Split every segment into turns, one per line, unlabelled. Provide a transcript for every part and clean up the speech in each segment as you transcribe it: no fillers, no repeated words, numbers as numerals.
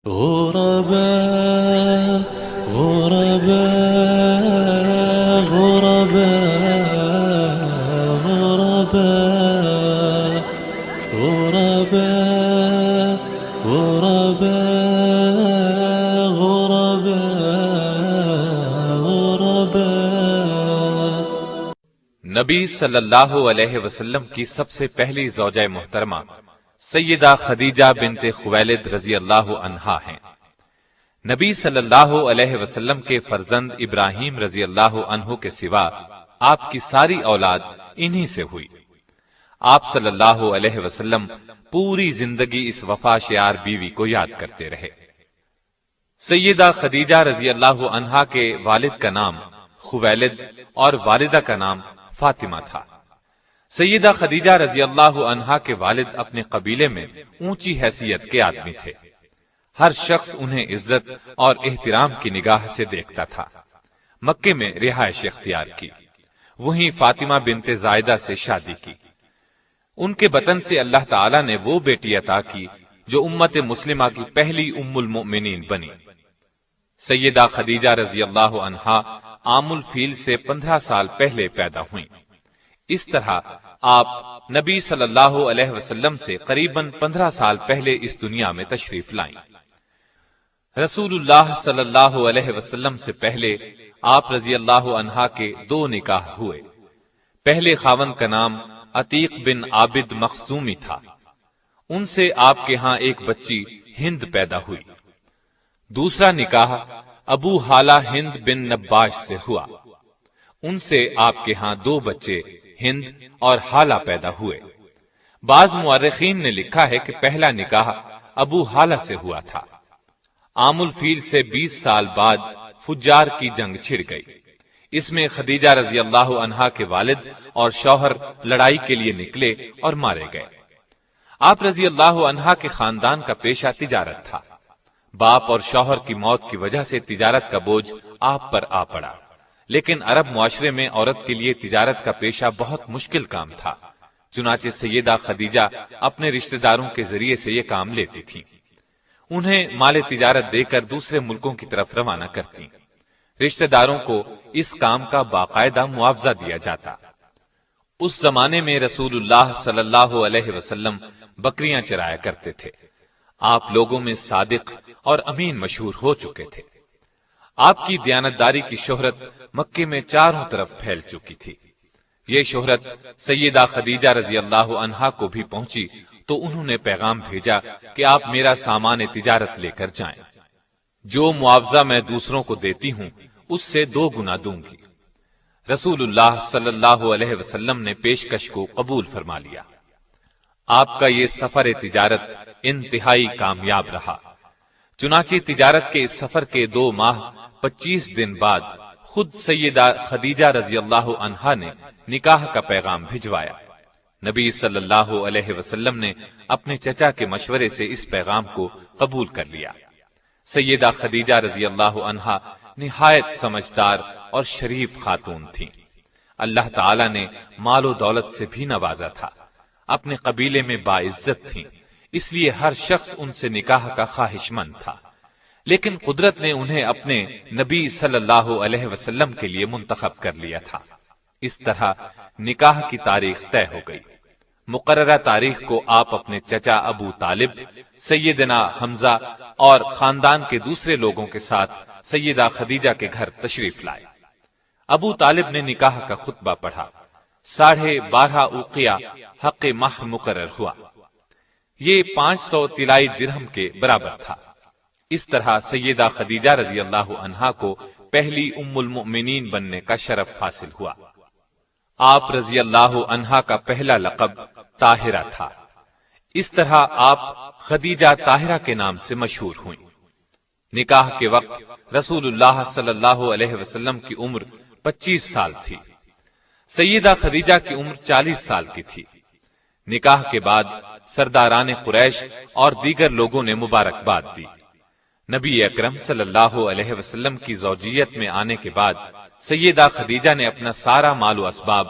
غرباء غرباء غرباء غرباء غرباء غرباء غرباء.
نبی صلی اللہ علیہ وسلم کی سب سے پہلی زوجہ محترمہ سیدہ خدیجہ بنت خویلد رضی اللہ عنہا ہیں. نبی صلی اللہ علیہ وسلم کے فرزند ابراہیم رضی اللہ عنہ کے سوا آپ کی ساری اولاد انہی سے ہوئی. آپ صلی اللہ علیہ وسلم پوری زندگی اس وفا شیار بیوی کو یاد کرتے رہے. سیدہ خدیجہ رضی اللہ عنہا کے والد کا نام خویلد اور والدہ کا نام فاطمہ تھا. سیدہ خدیجہ رضی اللہ عنہا کے والد اپنے قبیلے میں اونچی حیثیت کے آدمی تھے. ہر شخص انہیں عزت اور احترام کی نگاہ سے دیکھتا تھا. مکے میں رہائش اختیار کی، وہیں فاطمہ بنت زائدہ سے شادی کی. ان کے بطن سے اللہ تعالی نے وہ بیٹی عطا کی جو امت مسلمہ کی پہلی ام المؤمنین بنی. سیدہ خدیجہ رضی اللہ عنہا عام الفیل سے 15 سال پہلے پیدا ہوئیں. اس طرح آپ نبی صلی اللہ علیہ وسلم سے قریباً 15 سال پہلے اس دنیا میں تشریف لائیں. رسول اللہ صلی اللہ علیہ وسلم سے پہلے آپ رضی اللہ عنہا کے 2 نکاح ہوئے. پہلے خاوند کا نام عتیق بن عابد مخزومی تھا. ان سے آپ کے ہاں ایک بچی ہند پیدا ہوئی. دوسرا نکاح ابو حالہ ہند بن نباش سے ہوا. ان سے آپ کے ہاں 2 بچے ہند اور حالہ پیدا ہوئے. بعض مورخین نے لکھا ہے کہ پہلا نکاح ابو حالہ سے ہوا تھا. عام الفیل سے 20 سال بعد فجار کی جنگ چھڑ گئی. اس میں خدیجہ رضی اللہ عنہا کے والد اور شوہر لڑائی کے لیے نکلے اور مارے گئے. آپ رضی اللہ عنہا کے خاندان کا پیشہ تجارت تھا. باپ اور شوہر کی موت کی وجہ سے تجارت کا بوجھ آپ پر آ پڑا. لیکن عرب معاشرے میں عورت کے لیے تجارت کا پیشہ بہت مشکل کام تھا. چنانچہ سیدہ خدیجہ اپنے رشتہ داروں کے ذریعے سے یہ کام لیتی تھیں. انہیں مال تجارت دے کر دوسرے ملکوں کی طرف روانہ کرتی. رشتہ داروں کو اس کام کا باقاعدہ معاوضہ دیا جاتا. اس زمانے میں رسول اللہ صلی اللہ علیہ وسلم بکریاں چرایا کرتے تھے. آپ لوگوں میں صادق اور امین مشہور ہو چکے تھے. آپ کی دیانتداری کی شہرت مکے میں چاروں طرف پھیل چکی تھی. یہ شہرت سیدہ خدیجہ رضی اللہ عنہا کو بھی پہنچی تو انہوں نے پیغام بھیجا کہ آپ میرا سامان تجارت لے کر جائیں. جو معاوضہ میں دوسروں کو دیتی ہوں اس سے 2 گنا دوں گی. رسول اللہ صلی اللہ علیہ وسلم نے پیشکش کو قبول فرما لیا. آپ کا یہ سفر تجارت انتہائی کامیاب رہا. چنانچہ تجارت کے اس سفر کے 2 ماہ 25 دن بعد خود سیدہ خدیجہ رضی اللہ عنہا نے نکاح کا پیغام بھجوایا. نبی صلی اللہ علیہ وسلم نے اپنے چچا کے مشورے سے اس پیغام کو قبول کر لیا. سیدہ خدیجہ رضی اللہ عنہا نہایت سمجھدار اور شریف خاتون تھیں. اللہ تعالی نے مال و دولت سے بھی نوازا تھا. اپنے قبیلے میں باعزت تھیں، اس لیے ہر شخص ان سے نکاح کا خواہش مند تھا. لیکن قدرت نے انہیں اپنے نبی صلی اللہ علیہ وسلم کے لیے منتخب کر لیا تھا. اس طرح نکاح کی تاریخ طے ہو گئی. مقررہ تاریخ کو آپ اپنے چچا ابو طالب، سیدنا حمزہ اور خاندان کے دوسرے لوگوں کے ساتھ سیدہ خدیجہ کے گھر تشریف لائے. ابو طالب نے نکاح کا خطبہ پڑھا. 12.5 اوقیہ حق مہر مقرر ہوا. یہ 500 طلائی درہم کے برابر تھا. اس طرح سیدہ خدیجہ رضی اللہ عنہا کو پہلی ام المؤمنین بننے کا شرف حاصل ہوا. آپ رضی اللہ عنہا کا پہلا لقب طاہرہ تھا. اس طرح آپ خدیجہ طاہرہ کے نام سے مشہور ہوئیں. نکاح کے وقت رسول اللہ صلی اللہ علیہ وسلم کی عمر 25 سال تھی. سیدہ خدیجہ کی عمر 40 سال کی تھی. نکاح کے بعد سرداران قریش اور دیگر لوگوں نے مبارکباد دی. نبی اکرم صلی اللہ علیہ وسلم کی زوجیت میں آنے کے بعد سیدہ خدیجہ نے اپنا سارا مال و اسباب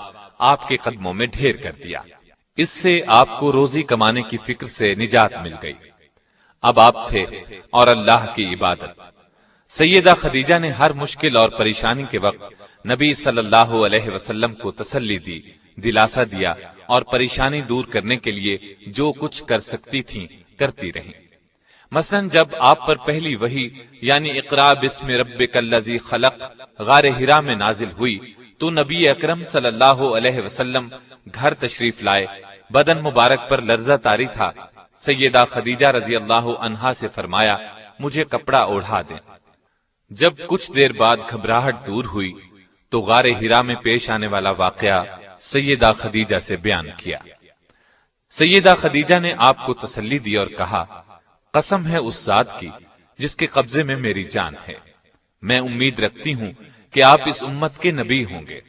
آپ کے قدموں میں ڈھیر کر دیا. اس سے آپ کو روزی کمانے کی فکر سے نجات مل گئی. اب آپ تھے اور اللہ کی عبادت۔ سیدہ خدیجہ نے ہر مشکل اور پریشانی کے وقت نبی صلی اللہ علیہ وسلم کو تسلی دی، دلاسا دیا اور پریشانی دور کرنے کے لیے جو کچھ کر سکتی تھیں کرتی رہیں۔ مثلا جب آپ پر پہلی وحی یعنی اقرا بسم ربک الذی خلق غار حرا میں نازل ہوئی تو نبی اکرم صلی اللہ علیہ وسلم گھر تشریف لائے، بدن مبارک پر لرزہ طاری تھا۔ سیدہ خدیجہ رضی اللہ عنہا سے فرمایا مجھے کپڑا اوڑھا دیں۔ جب کچھ دیر بعد گھبراہٹ دور ہوئی تو غار حرا میں پیش آنے والا واقعہ سیدہ خدیجہ سے بیان کیا۔ سیدہ خدیجہ نے آپ کو تسلی دی اور کہا قسم ہے اس ذات کی جس کے قبضے میں میری جان ہے، میں امید رکھتی ہوں کہ آپ اس امت کے نبی ہوں گے۔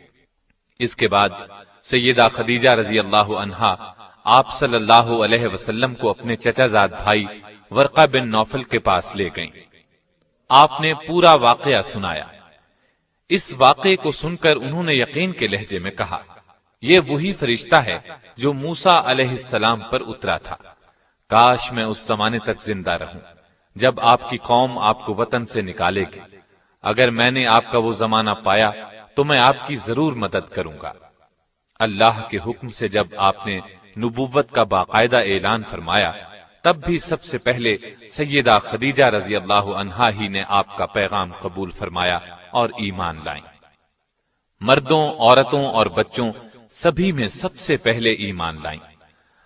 اس کے بعد سیدہ خدیجہ رضی اللہ عنہا آپ صلی اللہ علیہ وسلم کو اپنے چچا زاد بھائی ورقہ بن نوفل کے پاس لے گئیں۔ آپ نے پورا واقعہ سنایا۔ اس واقعے کو سن کر انہوں نے یقین کے لہجے میں کہا یہ وہی فرشتہ ہے جو موسیٰ علیہ السلام پر اترا تھا، کاش میں اس زمانے تک زندہ رہوں جب آپ کی قوم آپ کو وطن سے نکالے گی۔ اگر میں نے آپ کا وہ زمانہ پایا تو میں آپ کی ضرور مدد کروں گا۔ اللہ کے حکم سے جب آپ نے نبوت کا باقاعدہ اعلان فرمایا تب بھی سب سے پہلے سیدہ خدیجہ رضی اللہ عنہا ہی نے آپ کا پیغام قبول فرمایا اور ایمان لائیں۔ مردوں، عورتوں اور بچوں سبھی میں سب سے پہلے ایمان لائیں۔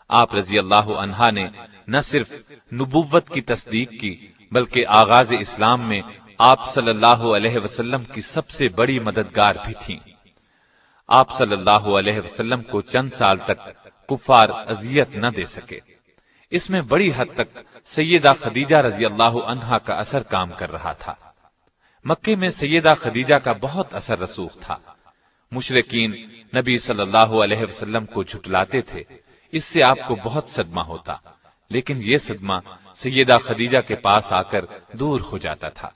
آپ رضی اللہ عنہا نے نہ صرف نبوت کی تصدیق کی بلکہ آغاز اسلام میں آپ صلی اللہ علیہ وسلم کی سب سے بڑی مددگار بھی تھیں۔ آپ صلی اللہ علیہ وسلم کو چند سال تک کفار اذیت نہ دے سکے۔ اس میں بڑی حد تک سیدہ خدیجہ رضی اللہ عنہا کا اثر کام کر رہا تھا۔ مکے میں سیدہ خدیجہ کا بہت اثر رسوخ تھا۔ مشرکین نبی صلی اللہ علیہ وسلم کو جھٹلاتے تھے، اس سے آپ کو بہت صدمہ ہوتا، لیکن یہ صدمہ سیدہ خدیجہ کے پاس آ کر دور ہو جاتا تھا،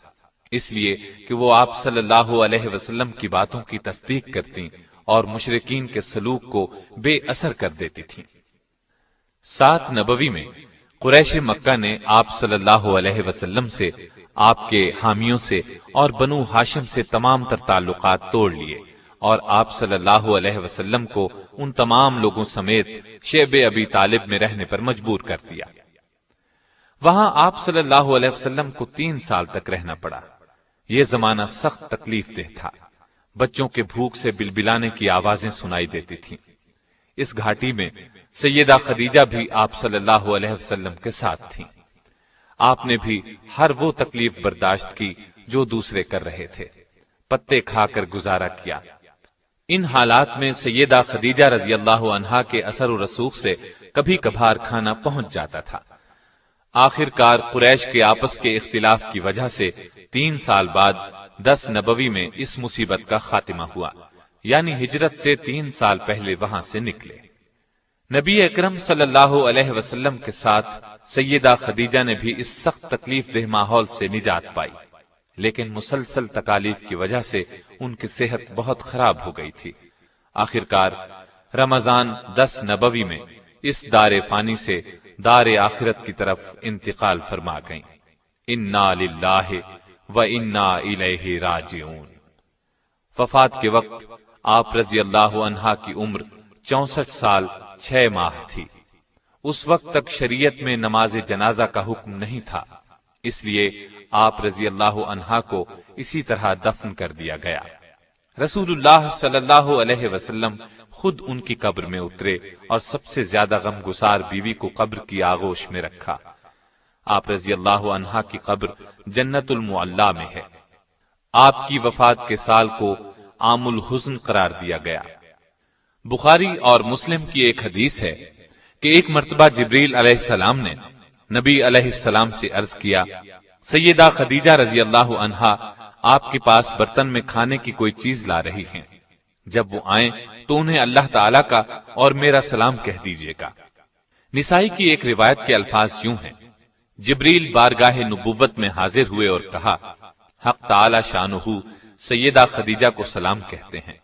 اس لیے کہ وہ آپ صلی اللہ علیہ وسلم کی باتوں کی تصدیق کرتی اور مشرکین کے سلوک کو بے اثر کر دیتی تھیں۔ 7 نبوی میں قریش مکہ نے آپ صلی اللہ علیہ وسلم سے، آپ کے حامیوں سے اور بنو ہاشم سے تمام تر تعلقات توڑ لیے اور آپ صلی اللہ علیہ وسلم کو ان تمام لوگوں سمیت شعب ابی طالب میں رہنے پر مجبور کر دیا۔ وہاں آپ صلی اللہ علیہ وسلم کو 3 سال تک رہنا پڑا۔ یہ زمانہ سخت تکلیف دہ تھا۔ بچوں کے بھوک سے بلبلانے کی آوازیں سنائی دیتی تھیں۔ اس گھاٹی میں سیدہ خدیجہ بھی آپ صلی اللہ علیہ وسلم کے ساتھ تھیں۔ آپ نے بھی ہر وہ تکلیف برداشت کی جو دوسرے کر رہے تھے، پتے کھا کر گزارا کیا۔ ان حالات میں سیدہ خدیجہ رضی اللہ عنہا کے اثر و رسوخ سے کبھی کبھار کھانا پہنچ جاتا تھا۔ آخر کار قریش کے آپس کے اختلاف کی وجہ سے 3 سال بعد 10 نبوی میں اس مصیبت کا خاتمہ ہوا، یعنی ہجرت سے 3 سال پہلے وہاں سے نکلے۔ نبی اکرم صلی اللہ علیہ وسلم کے ساتھ سیدہ خدیجہ نے بھی اس سخت تکلیف دہ ماحول سے نجات پائی، لیکن مسلسل تکالیف کی وجہ سے ان کی صحت بہت خراب ہو گئی تھی۔ آخر کار رمضان 10 نبوی میں اس دار فانی سے دار آخرت کی طرف انتقال فرما گئیں۔ انا للہ و انا الیہ راجعون۔ وفات کے وقت آپ رضی اللہ عنہا کی عمر 64 سال 6 ماہ تھی۔ اس وقت تک شریعت میں نماز جنازہ کا حکم نہیں تھا، اس لیے آپ رضی اللہ عنہا کو اسی طرح دفن کر دیا گیا۔ رسول اللہ صلی اللہ علیہ وسلم خود ان کی قبر میں اترے اور سب سے زیادہ غمگسار بیوی کو قبر کی آغوش میں رکھا۔ آپ رضی اللہ عنہا کی قبر جنت المعلا میں ہے۔ آپ کی وفات کے سال کو عام الحزن قرار دیا گیا۔ بخاری اور مسلم کی ایک حدیث ہے کہ ایک مرتبہ جبریل علیہ السلام نے نبی علیہ السلام سے عرض کیا، سیدہ خدیجہ رضی اللہ عنہا آپ کے پاس برتن میں کھانے کی کوئی چیز لا رہی ہیں، جب وہ آئیں تو انہیں اللہ تعالیٰ کا اور میرا سلام کہہ دیجیے گا۔ نسائی کی ایک روایت کے الفاظ یوں ہیں، جبریل بارگاہ نبوت میں حاضر ہوئے اور کہا، حق تعالی شانہ سیدہ خدیجہ کو سلام کہتے ہیں۔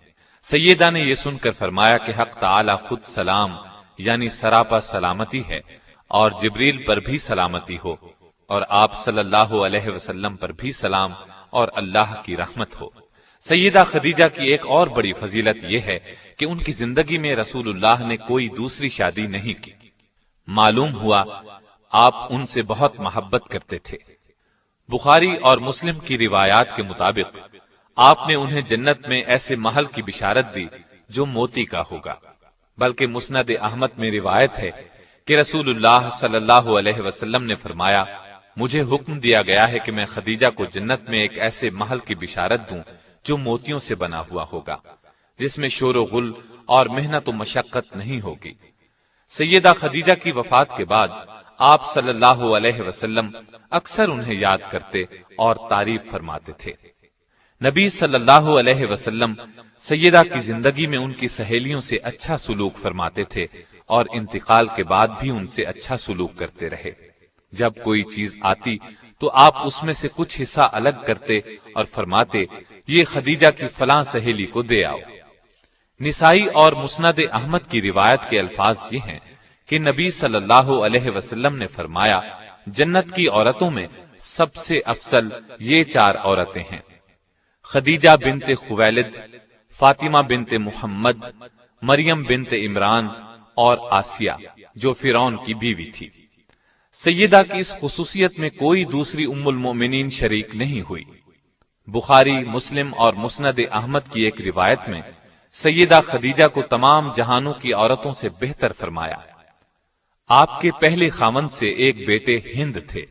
سیدہ نے یہ سن کر فرمایا کہ حق تعالی خود سلام یعنی سراپا سلامتی ہے اور جبریل پر بھی سلامتی ہو۔ اور آپ صلی اللہ علیہ وسلم پر بھی سلام اور اللہ کی رحمت ہو۔ سیدہ خدیجہ کی ایک اور بڑی فضیلت یہ ہے کہ ان کی زندگی میں رسول اللہ نے کوئی دوسری شادی نہیں کی۔ معلوم ہوا آپ ان سے بہت محبت کرتے تھے۔ بخاری اور مسلم کی روایات کے مطابق آپ نے انہیں جنت میں ایسے محل کی بشارت دی جو موتی کا ہوگا، بلکہ مسند احمد میں روایت ہے کہ رسول اللہ صلی اللہ علیہ وسلم نے فرمایا، مجھے حکم دیا گیا ہے کہ میں خدیجہ کو جنت میں ایک ایسے محل کی بشارت دوں جو موتیوں سے بنا ہوا ہوگا، جس میں شور و غل اور محنت و مشقت نہیں ہوگی۔ سیدہ خدیجہ کی وفات کے بعد آپ صلی اللہ علیہ وسلم اکثر انہیں یاد کرتے اور تعریف فرماتے تھے۔ نبی صلی اللہ علیہ وسلم سیدہ کی زندگی میں ان کی سہیلیوں سے اچھا سلوک فرماتے تھے اور انتقال کے بعد بھی ان سے اچھا سلوک کرتے رہے۔ جب کوئی چیز آتی تو آپ اس میں سے کچھ حصہ الگ کرتے اور فرماتے، یہ خدیجہ کی فلاں سہیلی کو دے آؤ۔ نسائی اور مسند احمد کی روایت کے الفاظ یہ ہیں کہ نبی صلی اللہ علیہ وسلم نے فرمایا، جنت کی عورتوں میں سب سے افضل یہ 4 عورتیں ہیں: خدیجہ بنت خویلد، فاطمہ بنت محمد، مریم بنت عمران اور آسیہ جو فرعون کی بیوی تھی۔ سیدہ کی اس خصوصیت میں کوئی دوسری ام المؤمنین شریک نہیں ہوئی۔ بخاری، مسلم اور مسند احمد کی ایک روایت میں سیدہ خدیجہ کو تمام جہانوں کی عورتوں سے بہتر فرمایا۔ آپ کے پہلے خاوند سے ایک بیٹے ہند تھے،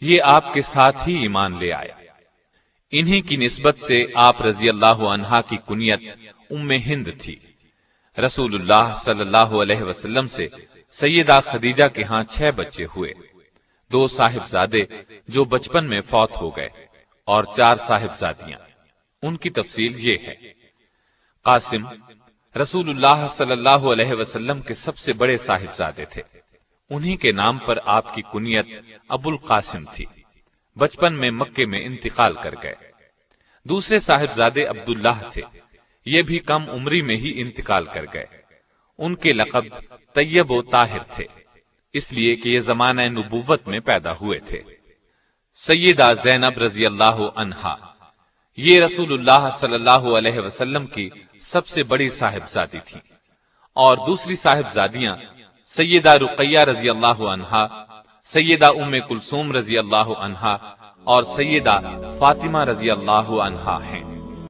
یہ آپ کے ساتھ ہی ایمان لے آئے۔ انہی کی نسبت سے آپ رضی اللہ عنہا کی کنیت ام ہند تھی۔ رسول اللہ صلی اللہ علیہ وسلم سے سیدہ خدیجہ کے ہاں 6 بچے ہوئے، 2 صاحبزادے جو بچپن میں فوت ہو گئے اور 4 صاحبزادیاں۔ ان کی تفصیل یہ ہے: قاسم رسول اللہ صلی اللہ علیہ وسلم کے سب سے بڑے صاحبزادے تھے، انہی کے نام پر آپ کی کنیت ابو القاسم تھی۔ بچپن میں مکے میں انتقال کر گئے۔ دوسرے صاحبزادے عبداللہ تھے، یہ بھی کم عمری میں ہی انتقال کر گئے۔ ان کے لقب طیب و طاہر تھے، اس لیے کہ یہ زمانہ نبوت میں پیدا ہوئے تھے۔ سیدہ زینب رضی اللہ عنہا، یہ رسول اللہ صلی اللہ علیہ وسلم کی سب سے بڑی صاحبزادی تھی، اور دوسری صاحبزادیاں سیدہ رقیہ رضی اللہ عنہا، سیدہ ام کلثوم رضی اللہ عنہا اور سیدہ فاطمہ رضی اللہ عنہا ہیں۔